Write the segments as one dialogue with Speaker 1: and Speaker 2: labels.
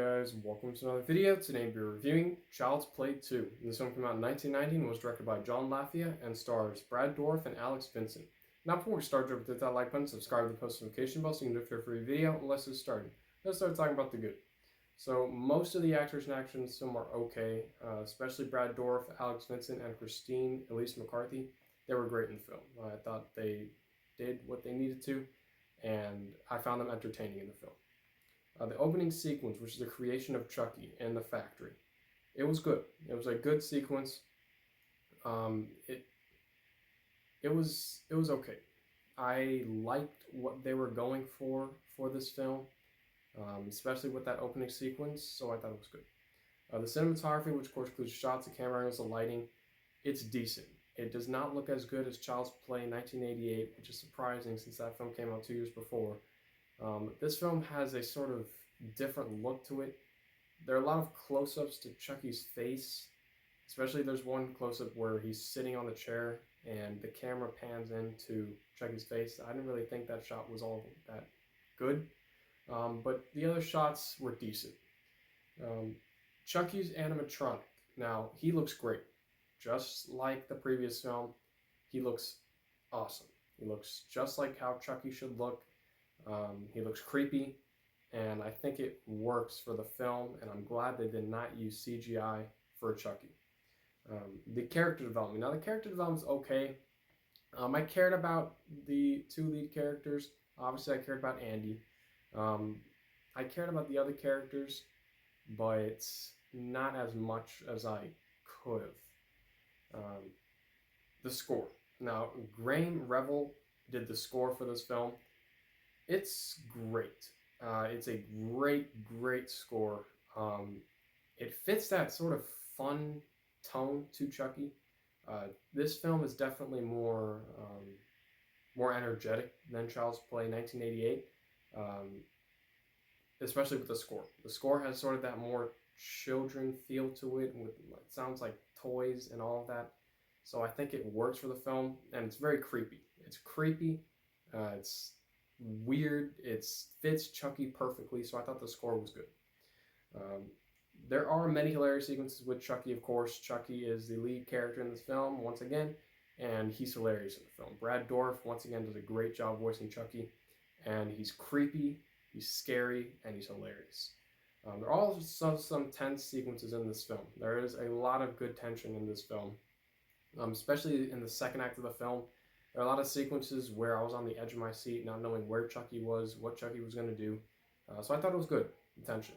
Speaker 1: guys, welcome to another video. Today we're reviewing Child's Play 2. This one came out in 1990 and was directed by John Lafayette and stars Brad Dourif and Alex Vincent. Now before we start, don't forget that like button, subscribe to the post notification bell so you can do it for a free video. Let's get started. Let's start talking about the good. So most of the actors and actors in this film are okay, especially Brad Dourif, Alex Vincent, and Christine Elise McCarthy. They were great in the film. I thought they did what they needed to, and I found them entertaining in the film. The opening sequence, which is the creation of Chucky in the factory, it was good. It was a good sequence. It was okay. I liked what they were going for this film, especially with that opening sequence. So I thought it was good. The cinematography, which of course includes shots, the camera angles, the lighting, it's decent. It does not look as good as Child's Play 1988, which is surprising since that film came out 2 years before. This film has a sort of different look to it. There are a lot of close-ups to Chucky's face, especially there's one close-up where he's sitting on the chair and the camera pans into Chucky's face. I didn't really think that shot was all that good, but the other shots were decent. Chucky's animatronic. Now, he looks great. Just like the previous film, he looks awesome. He looks just like how Chucky should look. He looks creepy, and I think it works for the film, and I'm glad they did not use CGI for Chucky. The character development. Now, the character development is okay. I cared about the 2 lead characters. Obviously, I cared about Andy. I cared about the other characters, but not as much as I could have. The score. Now, Graeme Revell did the score for this film. It's great. It's a great score. It fits that sort of fun tone to Chucky. This film is definitely more energetic than Child's Play 1988, especially with the score. The score has sort of that more children feel to it, with it sounds like toys and all of that. So I think it works for the film, and it's very creepy. It's creepy. It's weird. It fits Chucky perfectly, so I thought the score was good. There are many hilarious sequences with Chucky, of course. Chucky is the lead character in this film, once again, and he's hilarious in the film. Brad Dourif, once again, does a great job voicing Chucky, and he's creepy, he's scary, and he's hilarious. There are also some tense sequences in this film. There is a lot of good tension in this film, especially in the second act of the film. There are a lot of sequences where I was on the edge of my seat, not knowing where Chucky was, what Chucky was going to do. So I thought it was good, the tension.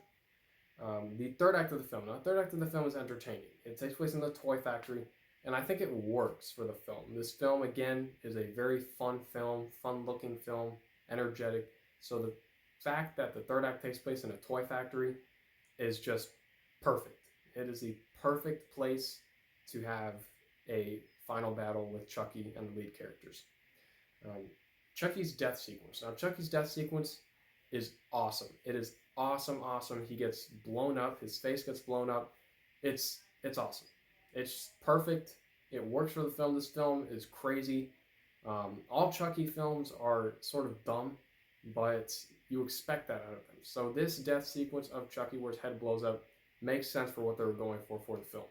Speaker 1: The third act of the film. Now, the third act of the film is entertaining. It takes place in the toy factory, and I think it works for the film. This film, again, is a very fun film, fun-looking film, energetic. So the fact that the third act takes place in a toy factory is just perfect. It is the perfect place to have a final battle with Chucky and the lead characters. Chucky's death sequence. Now, Chucky's death sequence is awesome. It is awesome. He gets blown up. His face gets blown up. It's awesome. It's perfect. It works for the film. This film is crazy. All Chucky films are sort of dumb, but you expect that out of them. So this death sequence of Chucky where his head blows up makes sense for what they were going for the film.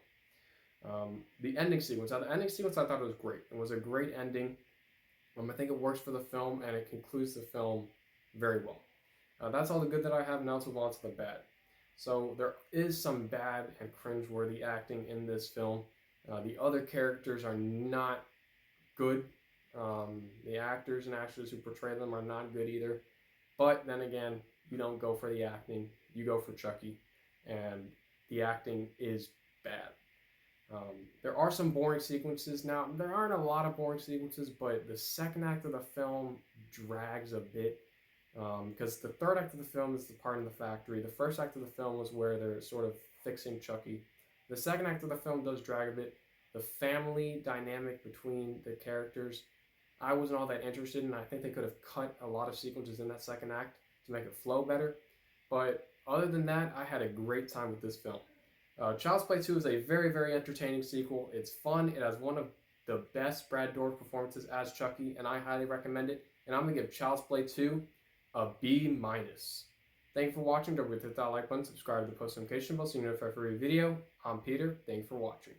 Speaker 1: The ending sequence. Now, the ending sequence I thought was great. It was a great ending. I think it works for the film, and it concludes the film very well. That's all the good that I have. Now let's move on to the bad. So there is some bad and cringeworthy acting in this film. The other characters are not good. The actors and actresses who portray them are not good either. But then again, you don't go for the acting. You go for Chucky, and the acting is bad. There are some boring sequences. Now, there aren't a lot of boring sequences, but the second act of the film drags a bit, because the third act of the film is the part in the factory. The first act of the film was where they're sort of fixing Chucky. The second act of the film does drag a bit. The family dynamic between the characters, I wasn't all that interested in. I think they could have cut a lot of sequences in that second act to make it flow better. But other than that, I had a great time with this film. Child's Play 2 is a very entertaining sequel. It's fun. It has one of the best Brad Dourif performances as Chucky, and I highly recommend it. And I'm going to give Child's Play 2 a B-. Thank you for watching. Don't forget to hit that like button, subscribe to the post notification bell so you know if I have a video. I'm Peter. Thank you for watching.